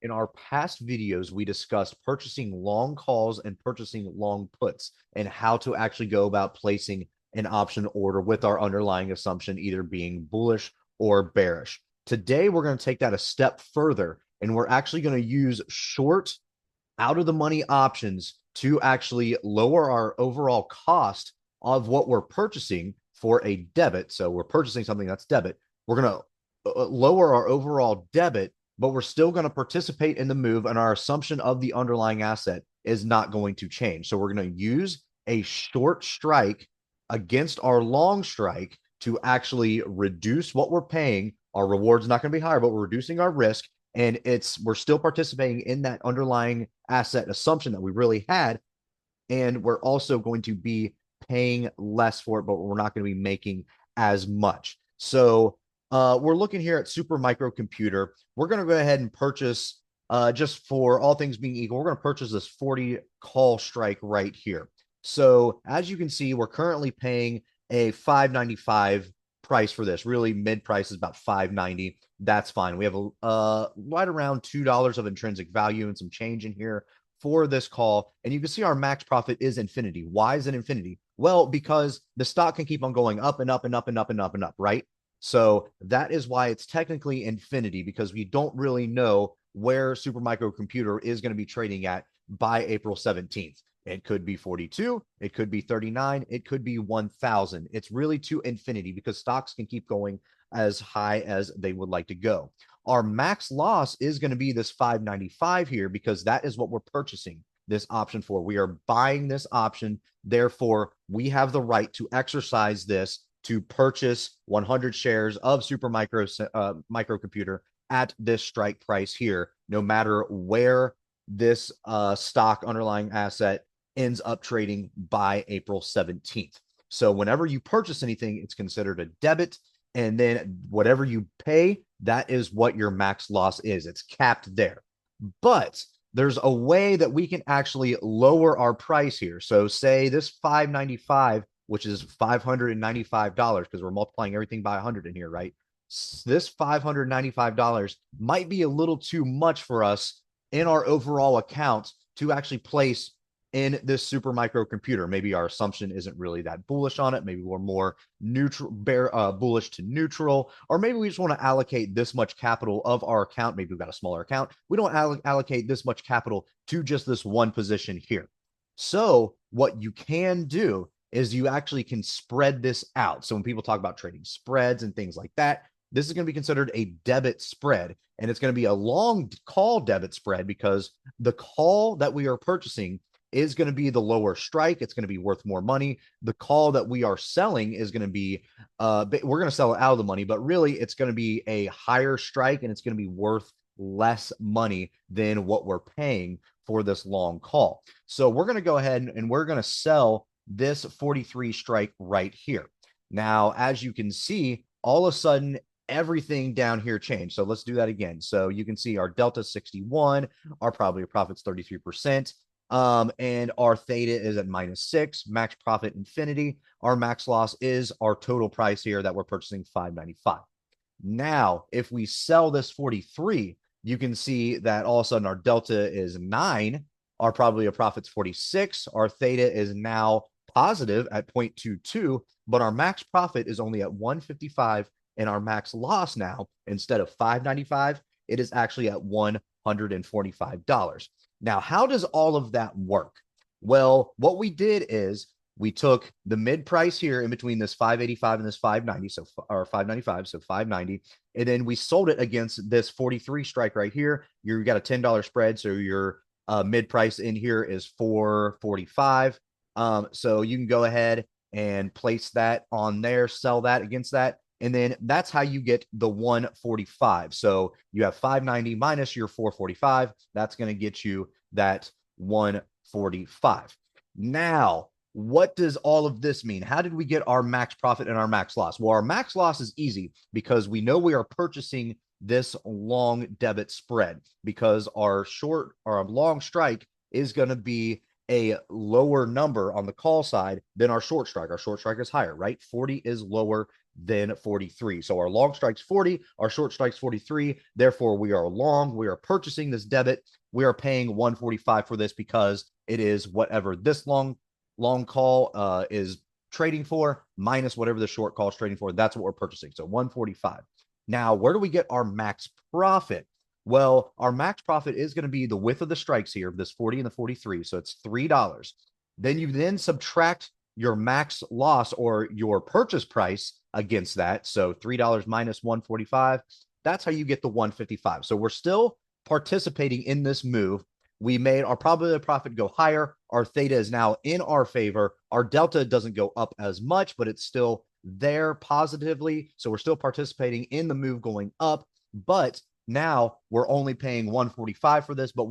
In our past videos, we discussed purchasing long calls and purchasing long puts and how to actually go about placing an option order with our underlying assumption either being bullish or bearish. Today, we're going to take that a step further and we're actually going to use short out of the money options to actually lower our overall cost of what we're purchasing for a debit. So we're purchasing something that's debit. We're going to lower our overall debit, but we're still going to participate in the move, and our assumption of the underlying asset is not going to change. So we're going to use a short strike against our long strike to actually reduce what we're paying. Our reward's not going to be higher, but we're reducing our risk, and we're still participating in that underlying asset assumption that we really had, and we're also going to be paying less for it, but we're not going to be making as much. So we're looking here at Super Microcomputer. We're going to go ahead and purchase, just for all things being equal, we're going to purchase this 40 call strike right here. So as you can see, we're currently paying a 595 price for this. Really, mid price is about 590. That's fine. We have right around $2 of intrinsic value and some change in here for this call. And you can see our max profit is infinity. Why is it infinity? Well, because the stock can keep on going up and up and up and up and up and up, right? So that is why it's technically infinity, because we don't really know where Super Microcomputer is going to be trading at by April 17th. It could be 42, it could be 39, it could be 1,000. It's really to infinity because stocks can keep going as high as they would like to go. Our max loss is going to be this 595 here because that is what we're purchasing this option for. We are buying this option. Therefore, we have the right to exercise this to purchase 100 shares of Super Microcomputer at this strike price here, no matter where this stock underlying asset ends up trading by April 17th. So whenever you purchase anything, it's considered a debit. And then whatever you pay, that is what your max loss is. It's capped there. But there's a way that we can actually lower our price here. So say this 595, which is $595, because we're multiplying everything by 100 in here, right? This $595 might be a little too much for us in our overall account to actually place in this Super Microcomputer. Maybe our assumption isn't really that bullish on it. Maybe we're more neutral, bullish to neutral, or maybe we just want to allocate this much capital of our account. Maybe we've got a smaller account. We don't allocate this much capital to just this one position here. So what you can do is you actually can spread this out. So when people talk about trading spreads and things like that, this is going to be considered a debit spread, and it's going to be a long call debit spread because the call that we are purchasing is going to be the lower strike. It's going to be worth more money. The call that we are selling is going to be, we're going to sell it out of the money, but really it's going to be a higher strike and it's going to be worth less money than what we're paying for this long call. So we're going to go ahead and we're going to sell this 43 strike right here. Now, as you can see, all of a sudden, everything down here changed. So let's do that again. So you can see our delta 61, our probably profits 33%. And our theta is at -6, max profit infinity. Our max loss is our total price here that we're purchasing 595. Now, if we sell this 43, you can see that all of a sudden our delta is 9, our probably a profit's 46, our theta is now positive at 0.22, but our max profit is only at 155, and our max loss now, instead of 595, it is actually at $145. Now, how does all of that work? Well, what we did is we took the mid price here in between this 585 and this 590, so or 595, so 590, and then we sold it against this 43 strike right here. You got a $10 spread, so your mid price in here is 445. So you can go ahead and place that on there, sell that against that. And then that's how you get the 145. So you have 590 minus your 445. That's going to get you that 145. Now, what does all of this mean? How did we get our max profit and our max loss? Well, our max loss is easy because we know we are purchasing this long debit spread because our long strike is going to be a lower number on the call side than our short strike. Our short strike is higher, right? 40 is lower than 43. So our long strike's 40, our short strike's 43. Therefore, we are long. We are purchasing this debit. We are paying 145 for this because it is whatever this long call is trading for minus whatever the short call is trading for. That's what we're purchasing. So 145. Now, where do we get our max profit? Well, our max profit is going to be the width of the strikes here, this 40 and the 43. So it's $3. Then you then subtract your max loss or your purchase price against that. So $3 minus 145. That's how you get the 155. So we're still participating in this move. We made our probability of profit go higher. Our theta is now in our favor. Our delta doesn't go up as much, but it's still there positively. So we're still participating in the move going up. But now we're only paying 145 for this, but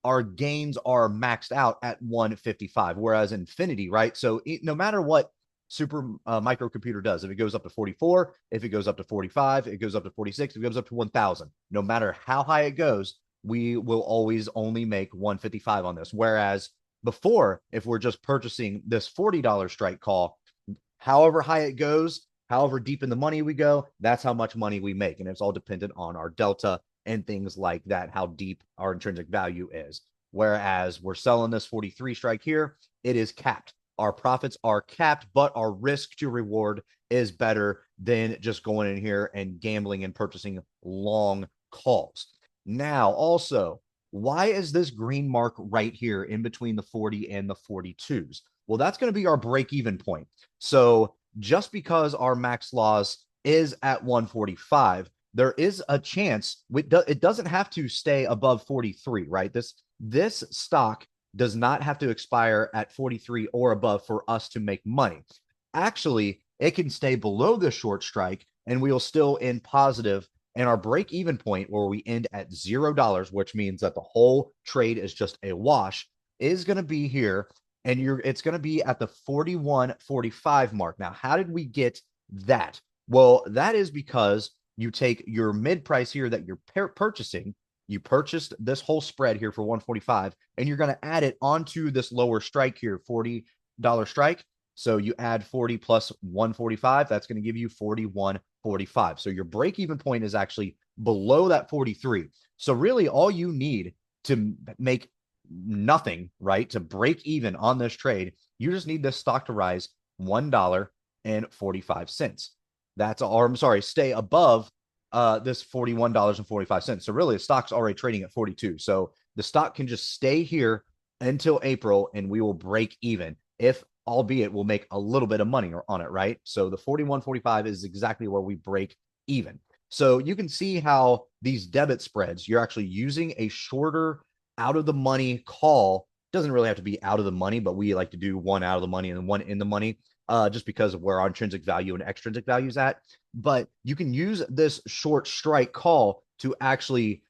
our gains are maxed out at 155, whereas infinity, right? So no matter what super microcomputer does, if it goes up to 44, if it goes up to 45, it goes up to 46, if it goes up to 1000, no matter how high it goes, we will always only make 155 on this. Whereas before, if we're just purchasing this $40 strike call, however high it goes, however deep in the money we go, that's how much money we make. And it's all dependent on our delta and things like that, how deep our intrinsic value is. Whereas we're selling this 43 strike here, it is capped. Our profits are capped, but our risk to reward is better than just going in here and gambling and purchasing long calls. Now, also, why is this green mark right here in between the 40 and the 42s? Well, that's going to be our break-even point. So just because our max loss is at 145, there is a chance it doesn't have to stay above 43, right? This stock does not have to expire at 43 or above for us to make money. Actually, it can stay below the short strike and we'll still end positive. And our break even point where we end at $0, which means that the whole trade is just a wash, is going to be here. And it's going to be at the 41.45 mark. Now, how did we get that? Well, that is because you take your mid price here that you're purchasing. You purchased this whole spread here for 145, and you're going to add it onto this lower strike here, $40 strike. So you add 40 plus 145, that's going to give you 41.45. So your break-even point is actually below that 43. So really all you need to make nothing, right, to break even on this trade, you just need this stock to rise $1.45. That's, or I'm sorry, stay above this $41.45. So really the stock's already trading at 42. So the stock can just stay here until April and we will break even, if albeit we'll make a little bit of money on it, right? So the 41.45 is exactly where we break even. So you can see how these debit spreads, you're actually using a shorter out of the money call. Doesn't really have to be out of the money, but we like to do one out of the money and one in the money, just because of where our intrinsic value and extrinsic value is at. But you can use this short strike call to actually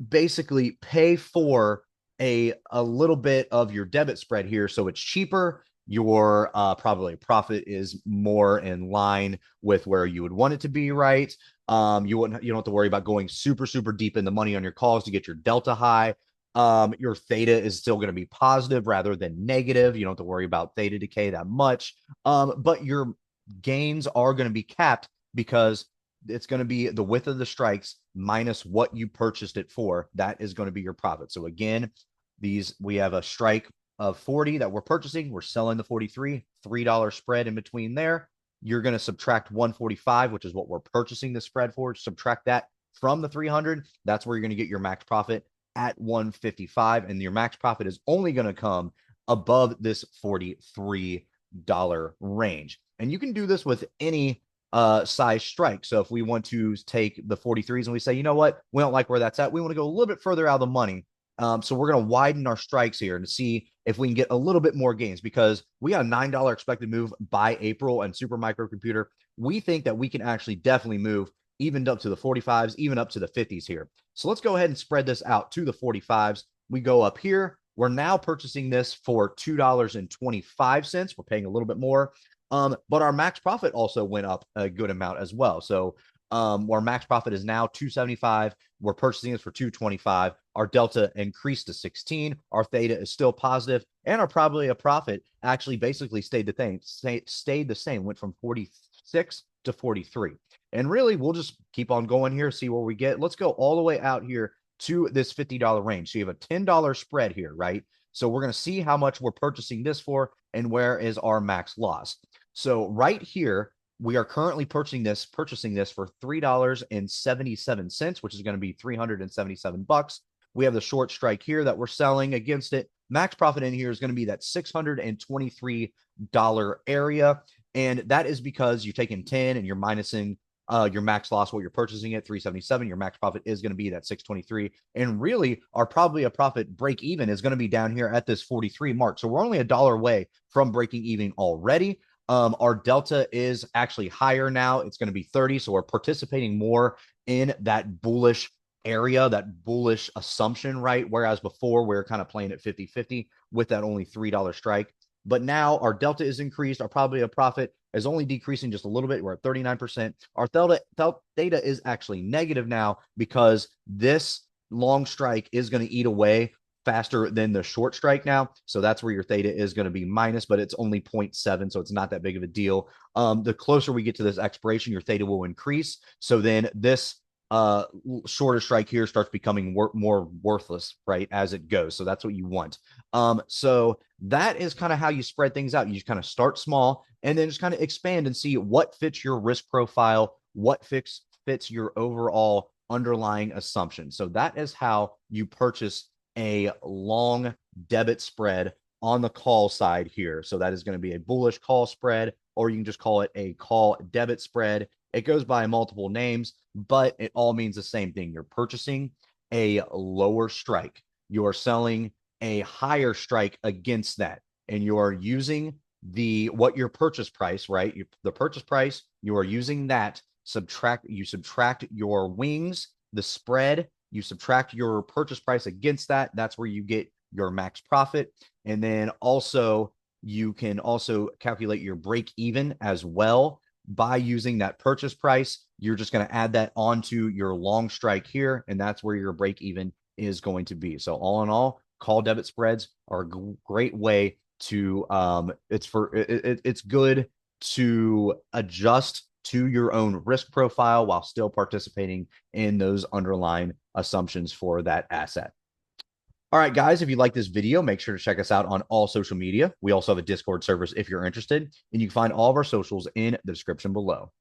basically pay for a little bit of your debit spread here. So it's cheaper. Your probably profit is more in line with where you would want it to be, right? You don't have to worry about going super, super deep in the money on your calls to get your delta high. Your theta is still going to be positive rather than negative. You don't have to worry about theta decay that much. But your gains are going to be capped because it's going to be the width of the strikes minus what you purchased it for. That is going to be your profit. So again, we have a strike of 40 that we're purchasing. We're selling the 43, $3 spread in between there. You're going to subtract 145, which is what we're purchasing the spread for. Subtract that from the 300. That's where you're going to get your max profit at 155. And your max profit is only going to come above this $43 range. And you can do this with any size strike. So if we want to take the 43s and we say, you know what, we don't like where that's at, we want to go a little bit further out of the money. So we're going to widen our strikes here and see if we can get a little bit more gains, because we got a $9 expected move by April and Super Microcomputer. We think that we can actually definitely move even up to the 45s, even up to the 50s here. So let's go ahead and spread this out to the 45s. We go up here. We're now purchasing this for $2.25. We're paying a little bit more. But our max profit also went up a good amount as well. So Our max profit is now 275. We're purchasing this for 225. Our delta increased to 16. Our theta is still positive, and our probably a profit actually basically stayed the same, went from 46 to 43. And really, we'll just keep on going here, see where we get. Let's go all the way out here to this $50 range. So you have a $10 spread here, right? So we're going to see how much we're purchasing this for and where is our max loss. So right here, we are currently purchasing this for $3.77, which is going to be 377 bucks. We have the short strike here that we're selling against it. Max profit in here is going to be that $623 area. And that is because you're taking 10 and you're minusing your max loss, what you're purchasing at 377. Your max profit is going to be that 623. And really, our probably a profit break even is going to be down here at this 43 mark. So we're only $1 away from breaking even already. Our delta is actually higher now. It's going to be 30. So we're participating more in that bullish area, that bullish assumption, right? Whereas before we were kind of playing at 50-50 with that only $3 strike. But now our delta is increased. Our probably a profit is only decreasing just a little bit. We're at 39%. Our theta is actually negative now because this long strike is going to eat away faster than the short strike now. So that's where your theta is going to be minus, but it's only 0.7. So it's not that big of a deal. The closer we get to this expiration, your theta will increase. So then this shorter strike here starts becoming more worthless, right, as it goes. So that's what you want. So that is kind of how you spread things out. You just kind of start small and then just kind of expand and see what fits your risk profile, what fits your overall underlying assumption. So that is how you purchase a long debit spread on the call side here. So that is going to be a bullish call spread, or you can just call it a call debit spread. It goes by multiple names, but it all means the same thing. You're purchasing a lower strike. You're selling a higher strike against that. And you're using what your purchase price, right? The purchase price, you are using that. You subtract your wings, the spread, you subtract your purchase price against that. That's where you get your max profit. And then also, you can also calculate your break even as well by using that purchase price. You're just going to add that onto your long strike here, and that's where your break even is going to be. So all in all, call debit spreads are a great way to it's good to adjust to your own risk profile while still participating in those underlying assumptions for that asset. All right, guys, if you like this video, make sure to check us out on all social media. We also have a Discord server if you're interested, and you can find all of our socials in the description below.